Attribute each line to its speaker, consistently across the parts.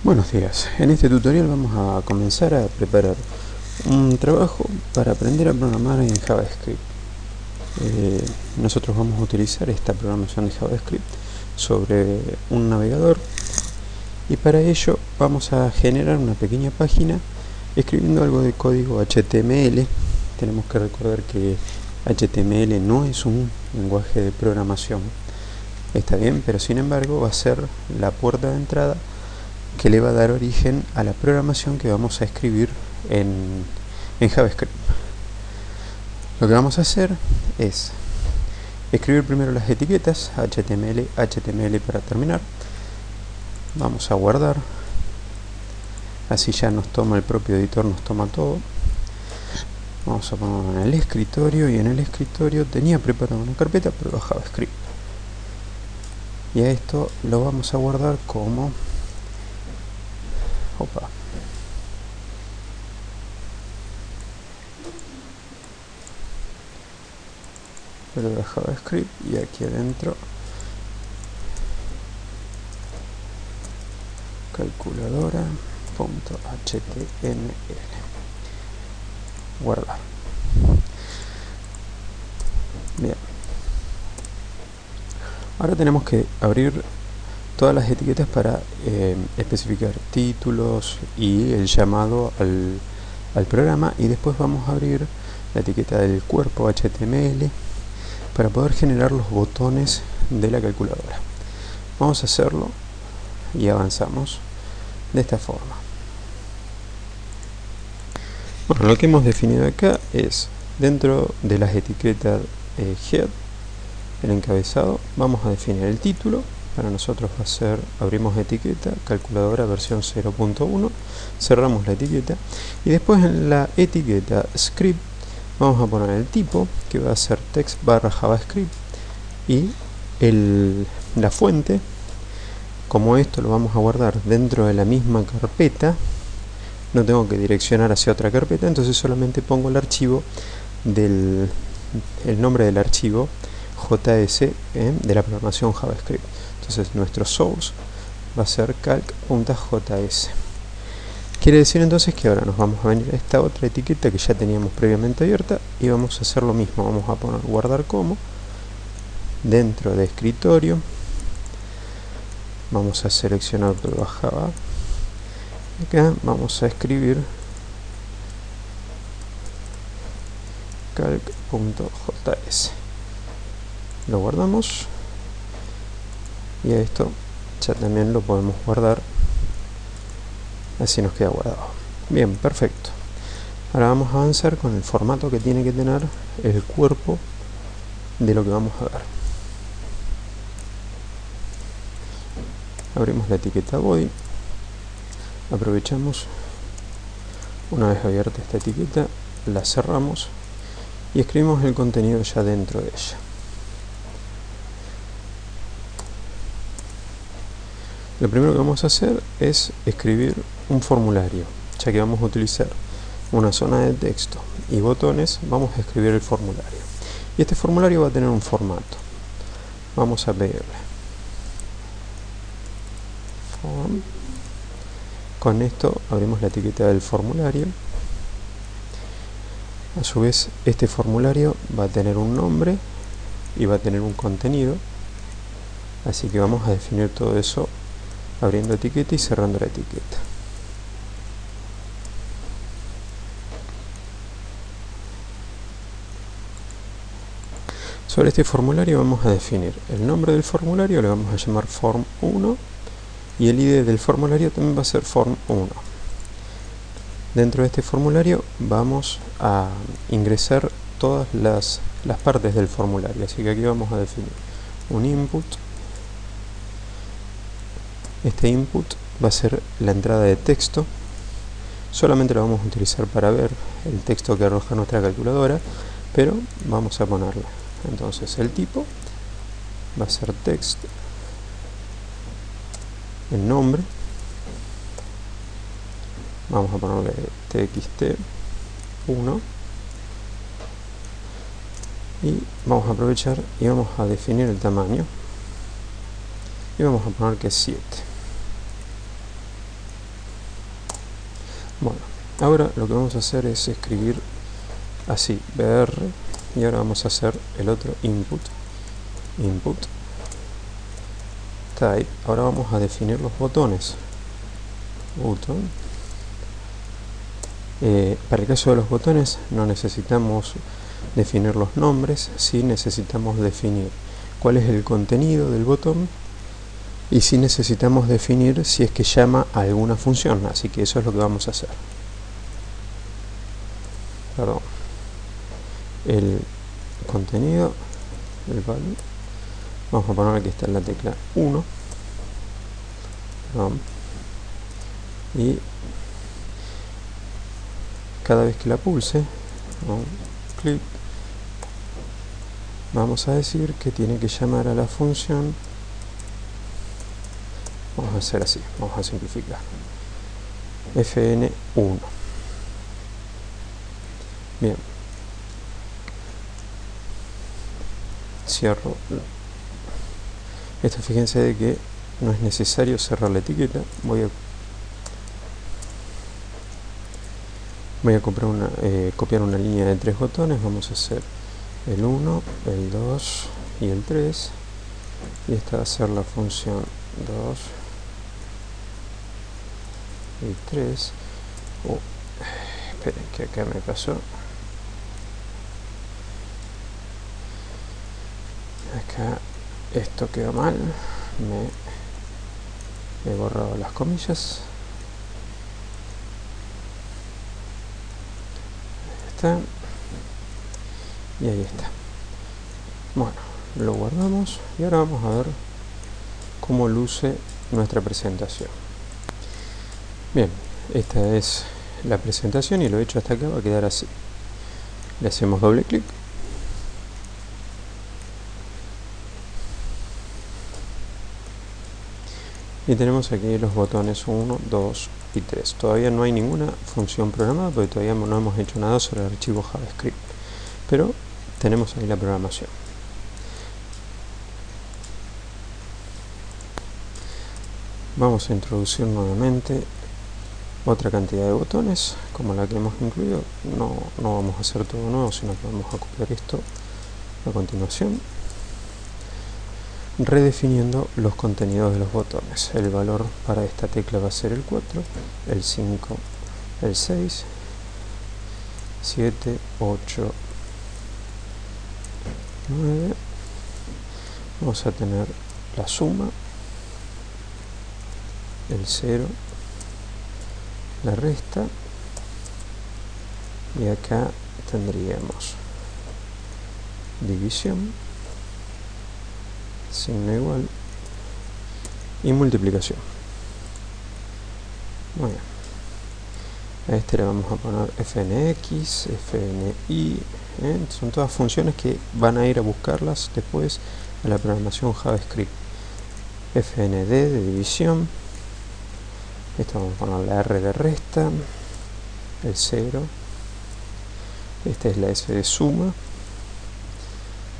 Speaker 1: Buenos días, en este tutorial vamos a comenzar a preparar un trabajo para aprender a programar en JavaScript. Nosotros vamos a utilizar esta programación de JavaScript sobre un navegador y para ello vamos a generar una pequeña página escribiendo algo de código HTML. Tenemos que recordar que HTML no es un lenguaje de programación, está bien, pero sin embargo va a ser la puerta de entrada que le va a dar origen a la programación que vamos a escribir en JavaScript. Lo que vamos a hacer es escribir primero las etiquetas HTML para terminar. Vamos a guardar, así ya nos toma el propio editor, nos toma todo. Vamos a ponerlo en el escritorio, y en el escritorio tenía preparada una carpeta pero JavaScript, y a esto lo vamos a guardar como pero de JavaScript, y aquí adentro calculadora.html. Guardar. Bien. Ahora tenemos que abrir todas las etiquetas para especificar títulos y el llamado al programa, y después vamos a abrir la etiqueta del cuerpo HTML para poder generar los botones de la calculadora. Vamos a hacerlo y avanzamos de esta forma. Bueno, lo que hemos definido acá es, dentro de las etiquetas head, el encabezado, vamos a definir el título. Para nosotros va a ser, abrimos etiqueta, calculadora versión 0.1, cerramos la etiqueta, y después en la etiqueta script vamos a poner el tipo, que va a ser text/javascript, y la fuente, como esto lo vamos a guardar dentro de la misma carpeta, no tengo que direccionar hacia otra carpeta, entonces solamente pongo el archivo el nombre del archivo JS de la programación JavaScript. Entonces nuestro source va a ser calc.js. Quiere decir entonces que ahora nos vamos a venir a esta otra etiqueta que ya teníamos previamente abierta y vamos a hacer lo mismo. Vamos a poner guardar como, dentro de escritorio vamos a seleccionar prueba Java, acá vamos a escribir calc.js, lo guardamos, y a esto ya también lo podemos guardar, así nos queda guardado. Bien, perfecto. Ahora vamos a avanzar con el formato que tiene que tener el cuerpo de lo que vamos a ver. Abrimos la etiqueta body, aprovechamos, una vez abierta esta etiqueta, la cerramos y escribimos el contenido ya dentro de ella. Lo primero que vamos a hacer es escribir un formulario, ya que vamos a utilizar una zona de texto y botones. Vamos a escribir el formulario, y este formulario va a tener un formato. Vamos a pedirle form. Con esto abrimos la etiqueta del formulario. A su vez, este formulario va a tener un nombre y va a tener un contenido, así que vamos a definir todo eso abriendo etiqueta y cerrando la etiqueta. Sobre este formulario vamos a definir el nombre del formulario, le vamos a llamar form1, y el ID del formulario también va a ser form1. Dentro de este formulario vamos a ingresar todas las partes del formulario, así que aquí vamos a definir un input. Este input va a ser la entrada de texto, solamente lo vamos a utilizar para ver el texto que arroja nuestra calculadora, pero vamos a ponerle. Entonces el tipo va a ser text, el nombre, vamos a ponerle txt1, y vamos a aprovechar y vamos a definir el tamaño, y vamos a poner que es 7. Bueno, ahora lo que vamos a hacer es escribir así, br, y ahora vamos a hacer el otro input type. Ahora vamos a definir los botones. Button. Para el caso de los botones no necesitamos definir los nombres, sí necesitamos definir cuál es el contenido del botón y sí necesitamos definir si es que llama a alguna función, así que eso es lo que vamos a hacer. Perdón. El contenido, el value, vamos a poner que está en la tecla 1, perdón, y cada vez que la pulse, clic, vamos a decir que tiene que llamar a la función. Vamos a hacer así, vamos a simplificar. fn1. Bien. Cierro. Esto, fíjense de que no es necesario cerrar la etiqueta. Voy a copiar una línea de 3 botones. Vamos a hacer el 1, el 2 y el 3. Y esta va a ser la función 2 y 3. Esperen que acá me pasó. Acá esto quedó mal. Me he borrado las comillas. Y ahí está. Bueno, lo guardamos y ahora vamos a ver cómo luce nuestra presentación. Bien, esta es la presentación y lo hecho hasta acá va a quedar así. Le hacemos doble clic y tenemos aquí los botones 1, 2 y 3. Todavía no hay ninguna función programada porque todavía no hemos hecho nada sobre el archivo JavaScript, pero tenemos ahí la programación. Vamos a introducir nuevamente otra cantidad de botones como la que hemos incluido. No vamos a hacer todo nuevo, sino que vamos a copiar esto a continuación, redefiniendo los contenidos de los botones. El valor para esta tecla va a ser el 4, el 5, el 6, 7, 8, 9. Vamos a tener la suma, el 0, la resta, y acá tendríamos división, signo igual y multiplicación. Muy bien. A este le vamos a poner fnx, fni, son todas funciones que van a ir a buscarlas después a la programación JavaScript. fnd de división, esto vamos a poner la r de resta, el 0, esta es la s de suma.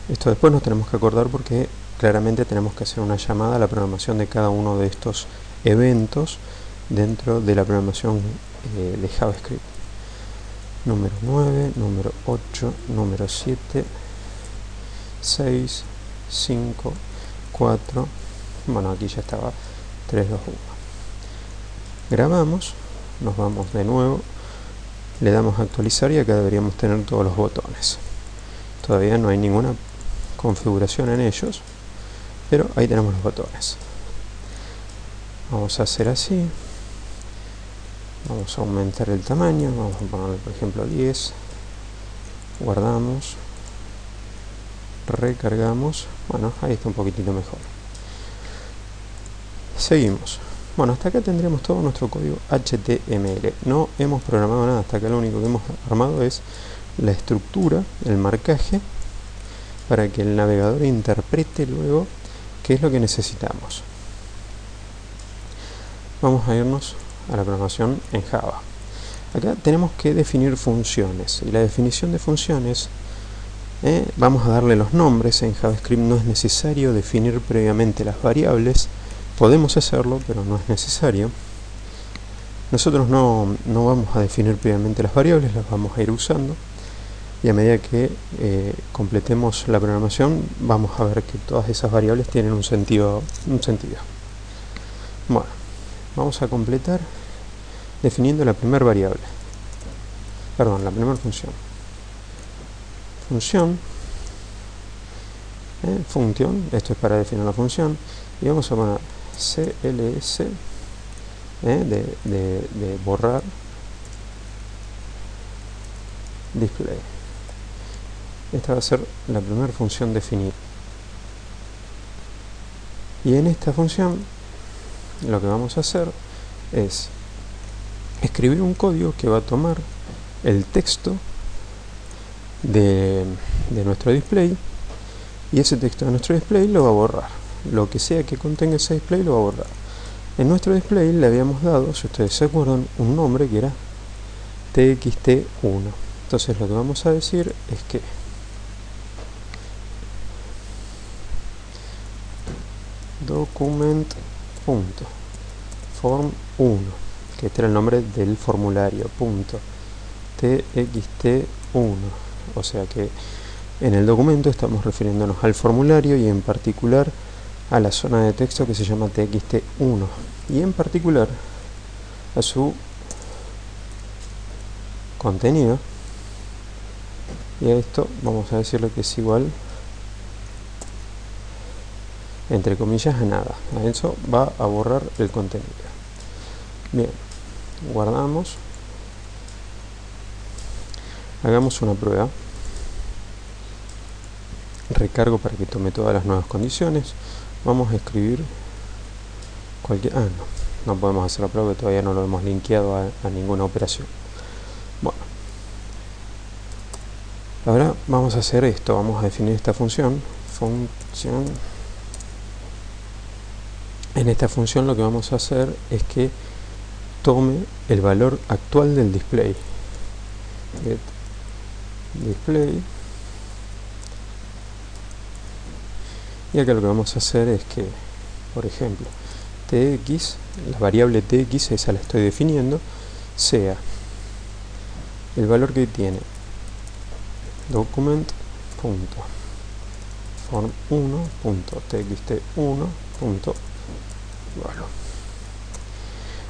Speaker 1: Esto después nos tenemos que acordar porque claramente tenemos que hacer una llamada a la programación de cada uno de estos eventos dentro de la programación de JavaScript. Número 9, número 8, número 7, 6, 5, 4, bueno, aquí ya estaba 3, 2, 1. Grabamos, nos vamos de nuevo, le damos a actualizar y acá deberíamos tener todos los botones. Todavía no hay ninguna configuración en ellos, pero ahí tenemos los botones. Vamos a hacer así, vamos a aumentar el tamaño, vamos a ponerle por ejemplo 10, guardamos, recargamos, bueno, ahí está un poquitito mejor. Seguimos. Bueno, hasta acá tendríamos todo nuestro código HTML. No hemos programado nada, hasta acá lo único que hemos armado es la estructura, el marcaje, para que el navegador interprete luego qué es lo que necesitamos. Vamos a irnos a la programación en Java. Acá tenemos que definir funciones, y la definición de funciones, vamos a darle los nombres. En JavaScript no es necesario definir previamente las variables. Podemos hacerlo, pero no es necesario. Nosotros no vamos a definir previamente las variables, las vamos a ir usando, y a medida que completemos la programación vamos a ver que todas esas variables tienen un sentido. Bueno, vamos a completar definiendo la primera variable, la primera función. Function, esto es para definir la función, y vamos a poner cls de borrar display. Esta va a ser la primera función definida. Y en esta función lo que vamos a hacer es escribir un código que va a tomar el texto de nuestro display, y ese texto de nuestro display lo va a borrar. Lo que sea que contenga ese display lo va a borrar. En nuestro display le habíamos dado, si ustedes se acuerdan, un nombre que era txt1. Entonces lo que vamos a decir es que document.form1, que este era el nombre del formulario, .txt1, o sea que en el documento estamos refiriéndonos al formulario y en particular a la zona de texto que se llama txt1, y en particular a su contenido, y a esto vamos a decirle que es igual, entre comillas, a nada. A eso va a borrar el contenido. Bien, guardamos, hagamos una prueba, recargo para que tome todas las nuevas condiciones. Vamos a escribir cualquier... no podemos hacer la prueba porque todavía no lo hemos linkeado a ninguna operación. Bueno, ahora vamos a hacer esto, vamos a definir esta función. En esta función lo que vamos a hacer es que tome el valor actual del display. Get display. Y acá lo que vamos a hacer es que, por ejemplo, tx, la variable tx, esa la estoy definiendo, sea el valor que tiene document.form1.txt1.value.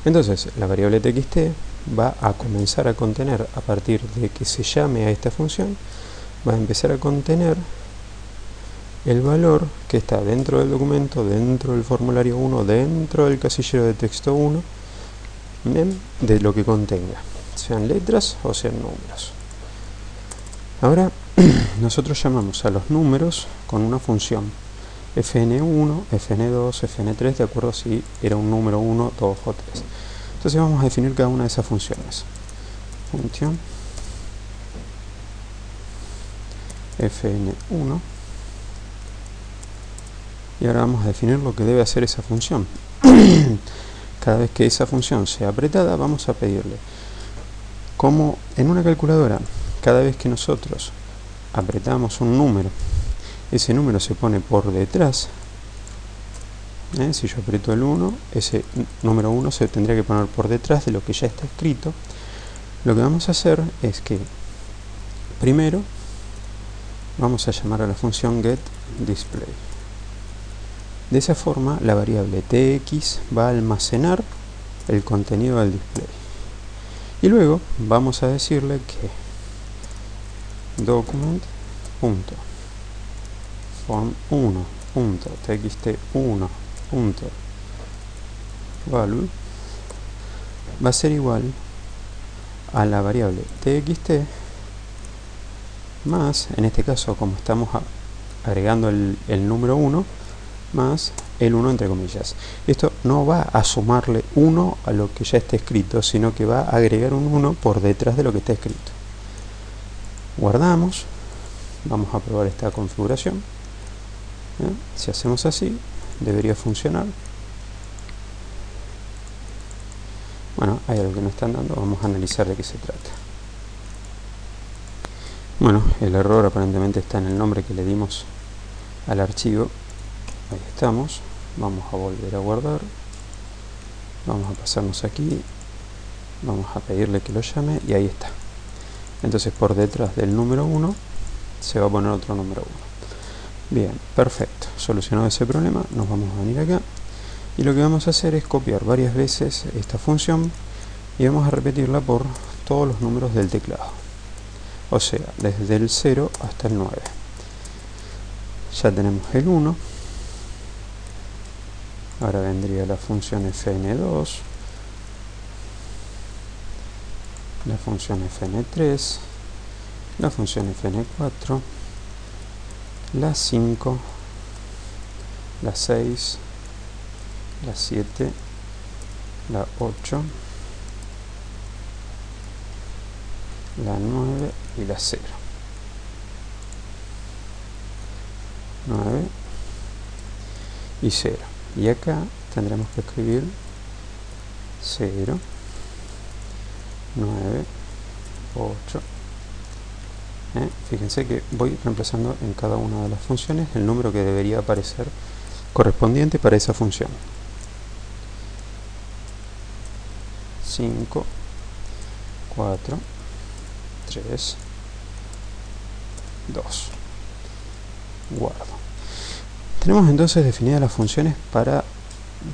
Speaker 1: Entonces, la variable txt va a comenzar a contener, a partir de que se llame a esta función, va a empezar a contener el valor que está dentro del documento, dentro del formulario 1, dentro del casillero de texto 1, de lo que contenga, sean letras o sean números. Ahora nosotros llamamos a los números con una función fn1, fn2, fn3, de acuerdo si era un número 1, 2 o 3. Entonces vamos a definir cada una de esas funciones. Función fn1, y ahora vamos a definir lo que debe hacer esa función. Cada vez que esa función sea apretada, vamos a pedirle, como en una calculadora, cada vez que nosotros apretamos un número, ese número se pone por detrás. Si yo aprieto el 1, ese número 1 se tendría que poner por detrás de lo que ya está escrito. Lo que vamos a hacer es que primero vamos a llamar a la función getDisplay. De esa forma la variable tx va a almacenar el contenido del display. Y luego vamos a decirle que document.form1.txt1.value va a ser igual a la variable txt más, en este caso como estamos agregando el número 1, más el 1 entre comillas. Esto no va a sumarle 1 a lo que ya está escrito, sino que va a agregar un 1 por detrás de lo que está escrito. Guardamos, vamos a probar esta configuración. Si hacemos así, debería funcionar. Bueno, hay algo que nos están dando, vamos a analizar de qué se trata. Bueno, el error aparentemente está en el nombre que le dimos al archivo. Ahí estamos, vamos a volver a guardar, vamos a pasarnos aquí vamos a pedirle que lo llame y ahí está. Entonces por detrás del número 1 se va a poner otro número 1. Bien, perfecto. Solucionado ese problema, nos vamos a venir acá y lo que vamos a hacer es copiar varias veces esta función y vamos a repetirla por todos los números del teclado, o sea, desde el 0 hasta el 9. Ya tenemos el 1, ahora vendría la función fn2, la función fn3, la función fn4, la 5, la 6, la 7, la 8, la 9 y la 0. 9 y 0. Y acá tendremos que escribir 0, 9, 8. Fíjense que voy reemplazando en cada una de las funciones el número que debería aparecer correspondiente para esa función. 5, 4, 3, 2. Guardo. Tenemos entonces definidas las funciones para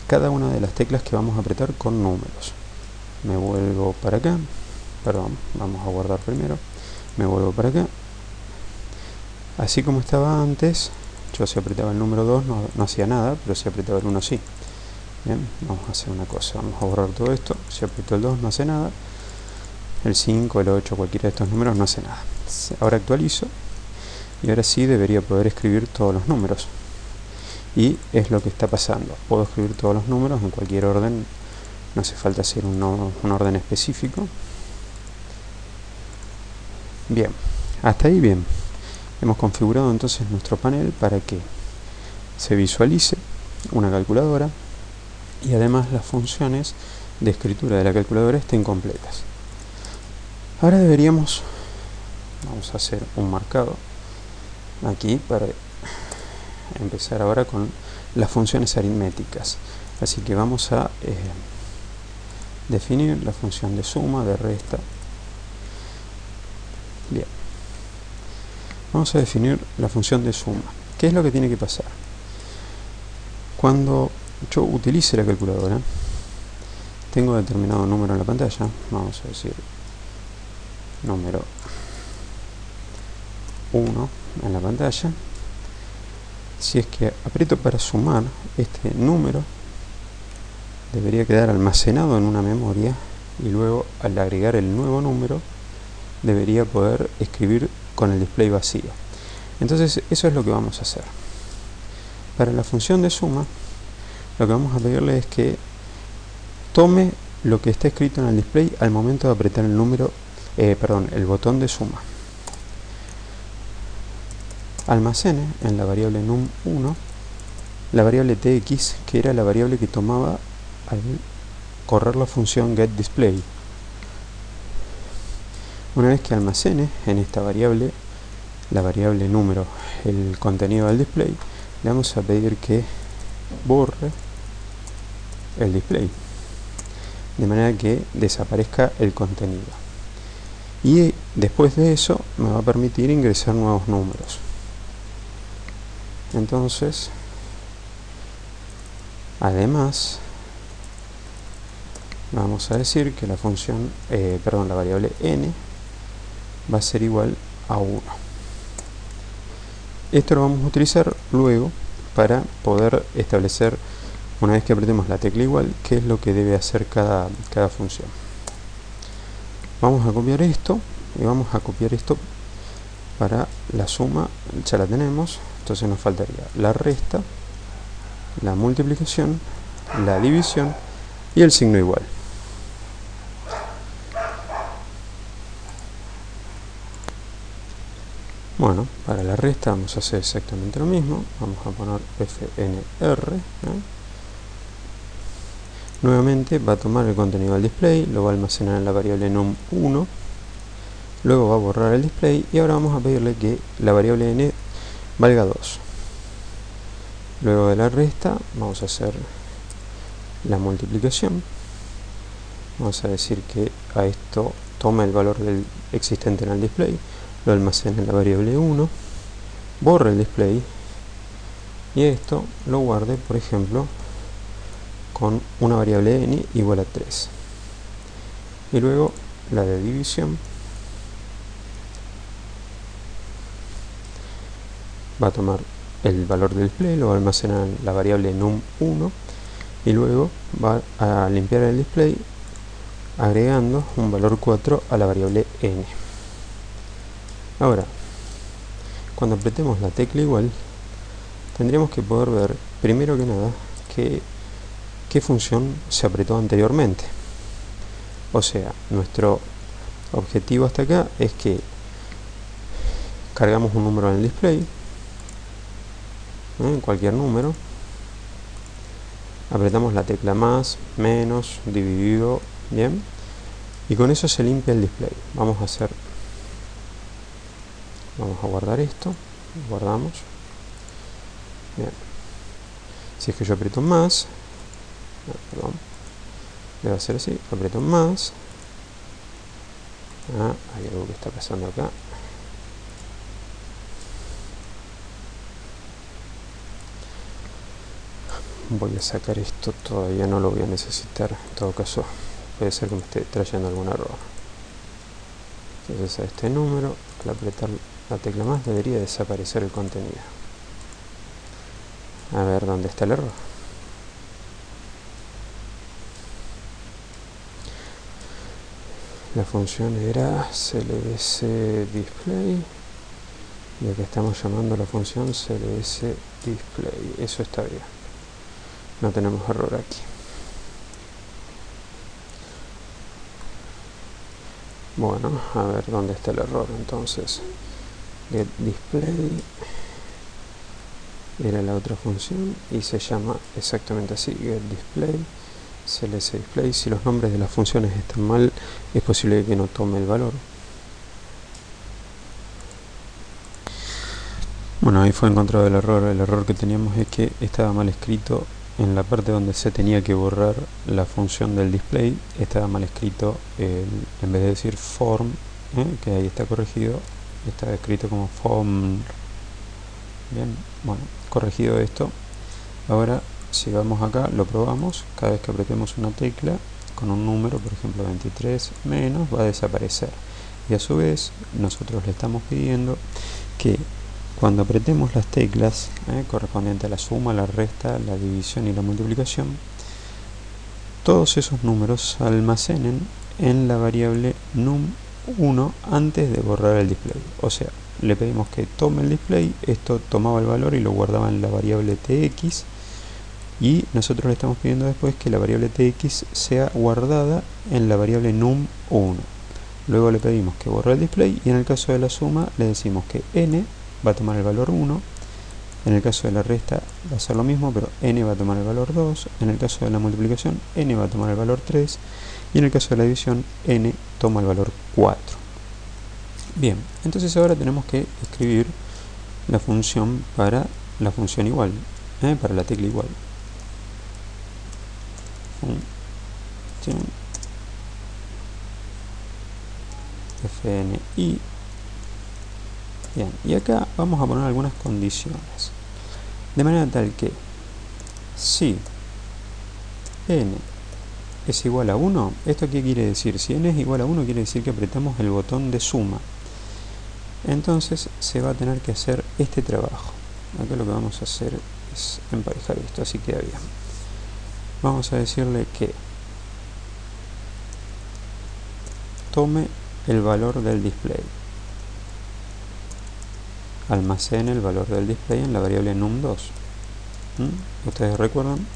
Speaker 1: cada una de las teclas que vamos a apretar con números. Me vuelvo para acá, perdón, vamos a guardar primero. Me vuelvo para acá. Así como estaba antes, yo si apretaba el número 2 no hacía nada, pero si apretaba el 1 sí. Bien, vamos a hacer una cosa, vamos a borrar todo esto. Si aprieto el 2 no hace nada, el 5, el 8, cualquiera de estos números no hace nada. Ahora actualizo y ahora sí debería poder escribir todos los números. Y es lo que está pasando, puedo escribir todos los números en cualquier orden, no hace falta hacer un orden específico. Bien, hasta ahí bien. Hemos configurado entonces nuestro panel para que se visualice una calculadora y además las funciones de escritura de la calculadora estén completas. Ahora vamos a hacer un marcado aquí para empezar ahora con las funciones aritméticas. Así que vamos a definir la función de suma, de resta. Bien. Vamos a definir la función de suma. ¿Qué es lo que tiene que pasar? Cuando yo utilice la calculadora, tengo determinado número en la pantalla, vamos a decir número 1 en la pantalla. Si es que aprieto para sumar, este número debería quedar almacenado en una memoria y luego al agregar el nuevo número debería poder escribir con el display vacío. Entonces eso es lo que vamos a hacer. Para la función de suma, lo que vamos a pedirle es que tome lo que está escrito en el display al momento de apretar el el botón de suma. Almacene en la variable num1 la variable tx, que era la variable que tomaba al correr la función getDisplay. Una vez que almacene en esta variable, la variable número, el contenido del display, le vamos a pedir que borre el display, de manera que desaparezca el contenido. Y después de eso me va a permitir ingresar nuevos números. Entonces, además, vamos a decir que la función, la variable n va a ser igual a 1. Esto lo vamos a utilizar luego para poder establecer, una vez que apretemos la tecla igual, qué es lo que debe hacer cada función. Vamos a copiar esto y vamos a copiar esto para la suma, ya la tenemos, entonces nos faltaría la resta, la multiplicación, la división y el signo igual. Bueno, para la resta vamos a hacer exactamente lo mismo, vamos a poner fnr. Nuevamente va a tomar el contenido del display, lo va a almacenar en la variable num1, luego va a borrar el display y ahora vamos a pedirle que la variable n valga 2. Luego de la resta vamos a hacer la multiplicación, vamos a decir que a esto toma el valor del existente en el display, lo almacena en la variable 1, borra el display y esto lo guarde, por ejemplo, con una variable n igual a 3. Y luego la de división va a tomar el valor del display, lo va a almacenar en la variable num1 y luego va a limpiar el display agregando un valor 4 a la variable n. Ahora, cuando apretemos la tecla igual, tendríamos que poder ver, primero que nada, qué función se apretó anteriormente. O sea, nuestro objetivo hasta acá es que cargamos un número en el display, cualquier número, apretamos la tecla más, menos, dividido, bien, y con eso se limpia el display. Vamos a guardar esto, guardamos, bien. Si es que yo aprieto más, perdón, debe ser así, aprieto más, hay algo que está pasando acá. Voy a sacar esto, todavía no lo voy a necesitar, en todo caso puede ser que me esté trayendo algún error. Entonces a este número, al apretar la tecla más, debería desaparecer el contenido. A ver dónde está el error. La función era clbc display y acá estamos llamando la función clbc display. Eso está bien, no tenemos error aquí. Bueno, a ver dónde está el error. Entonces getDisplay era la otra función y se llama exactamente así, getDisplay, clbcDisplay. Si los nombres de las funciones están mal, es posible que no tome el valor. Bueno, ahí fue encontrado el error. El error que teníamos es que estaba mal escrito en la parte donde se tenía que borrar la función del display. Estaba mal escrito, en vez de decir form, que ahí está corregido, estaba escrito como form. Bien, bueno, corregido esto. Ahora si vamos acá, lo probamos. Cada vez que apretemos una tecla con un número, por ejemplo 23 menos, va a desaparecer. Y a su vez nosotros le estamos pidiendo que cuando apretemos las teclas correspondientes a la suma, la resta, la división y la multiplicación, todos esos números se almacenen en la variable num1 antes de borrar el display. O sea, le pedimos que tome el display, esto tomaba el valor y lo guardaba en la variable tx, y nosotros le estamos pidiendo después que la variable tx sea guardada en la variable num1. Luego le pedimos que borre el display y en el caso de la suma le decimos que n va a tomar el valor 1, en el caso de la resta va a ser lo mismo, pero n va a tomar el valor 2, en el caso de la multiplicación n va a tomar el valor 3 y en el caso de la división n toma el valor 4. Bien, entonces ahora tenemos que escribir la función para la función igual, para la tecla igual. Función fni. Bien, y acá vamos a poner algunas condiciones, de manera tal que si n es igual a 1, ¿esto qué quiere decir? Si n es igual a 1 quiere decir que apretamos el botón de suma. Entonces se va a tener que hacer este trabajo. Acá lo que vamos a hacer es emparejar esto, así queda bien. Vamos a decirle que tome el valor del display, almacene el valor del display en la variable num2. Ustedes recuerdan,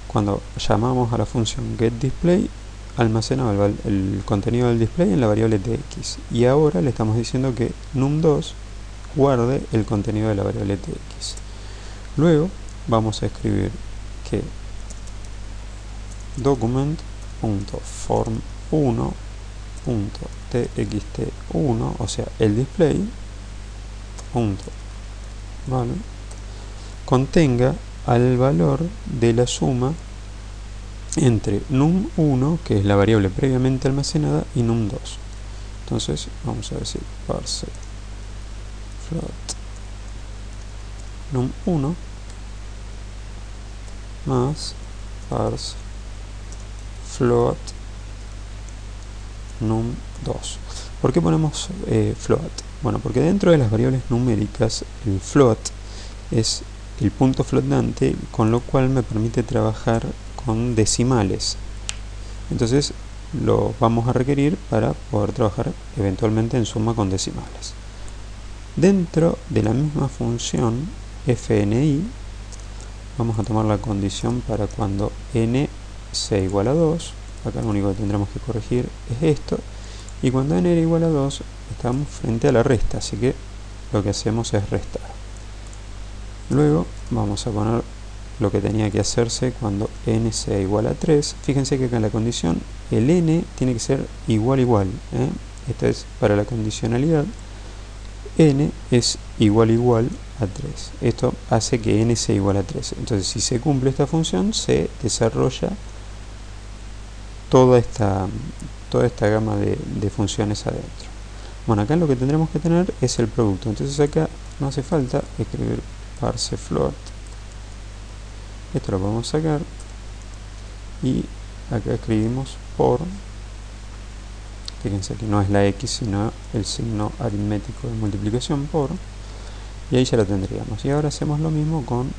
Speaker 1: cuando llamamos a la función getDisplay, almacenaba el contenido del display en la variable tx, y ahora le estamos diciendo que num2 guarde el contenido de la variable tx. Luego vamos a escribir que document.form1.txt1, o sea, el display, contenga al valor de la suma entre num1, que es la variable previamente almacenada, y num2. Entonces vamos a decir parse float num1 más parse float num2. ¿Por qué ponemos float? Bueno, porque dentro de las variables numéricas el float es el punto flotante, con lo cual me permite trabajar con decimales. Entonces lo vamos a requerir para poder trabajar eventualmente en suma con decimales. Dentro de la misma función fni vamos a tomar la condición para cuando n sea igual a 2. Acá lo único que tendremos que corregir es esto, y cuando n era igual a 2 estamos frente a la resta, así que lo que hacemos es restar. Luego vamos a poner lo que tenía que hacerse cuando n sea igual a 3. Fíjense que acá en la condición el n tiene que ser igual igual, Esta es para la condicionalidad. N es igual igual a 3. Esto hace que n sea igual a 3. Entonces, si se cumple esta función, se desarrolla toda esta gama de funciones adentro. Bueno, acá lo que tendremos que tener es el producto. Entonces acá no hace falta escribir parse float. Esto lo podemos sacar. Y acá escribimos por. Fíjense que no es la x, sino el signo aritmético de multiplicación por. Y ahí ya lo tendríamos. Y ahora hacemos lo mismo con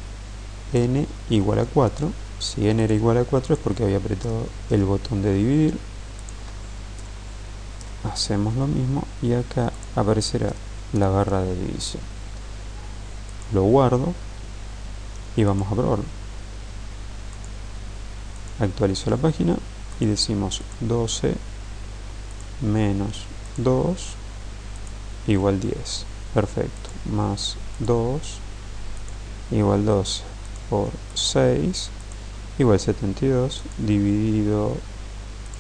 Speaker 1: n igual a 4. Si n era igual a 4 es porque había apretado el botón de dividir. Hacemos lo mismo y acá aparecerá la barra de división. Lo guardo y vamos a probarlo. Actualizo la página y decimos 12 menos 2 igual 10. Perfecto. Más 2 igual 12 por 6 igual 72 dividido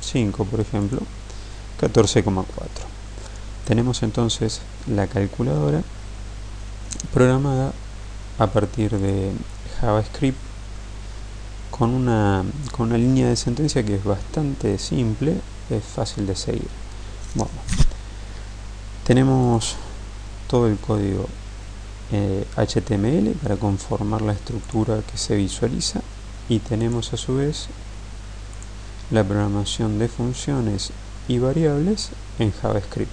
Speaker 1: 5, por ejemplo, 14,4. Tenemos entonces la calculadora programada a partir de JavaScript con una línea de sentencia que es bastante simple, es fácil de seguir. Bueno, tenemos todo el código HTML para conformar la estructura que se visualiza, y tenemos a su vez la programación de funciones y variables en JavaScript.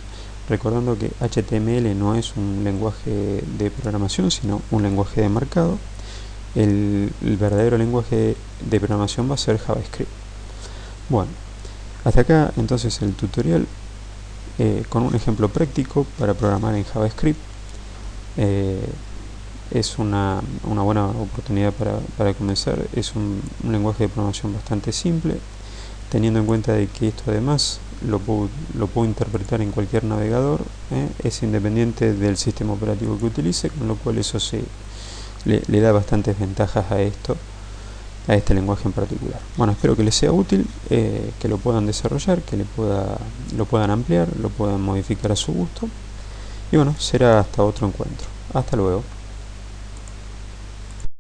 Speaker 1: Recordando que HTML no es un lenguaje de programación, sino un lenguaje de marcado. El verdadero lenguaje de programación va a ser JavaScript. Bueno, hasta acá entonces el tutorial con un ejemplo práctico para programar en JavaScript. Es una buena oportunidad para comenzar. Es un lenguaje de programación bastante simple, teniendo en cuenta de que esto además lo puedo interpretar en cualquier navegador. Es independiente del sistema operativo que utilice, con lo cual eso le da bastantes ventajas a este lenguaje en particular. Bueno, espero que les sea útil, que lo puedan desarrollar, que lo puedan ampliar, lo puedan modificar a su gusto. Y bueno, será hasta otro encuentro. Hasta luego.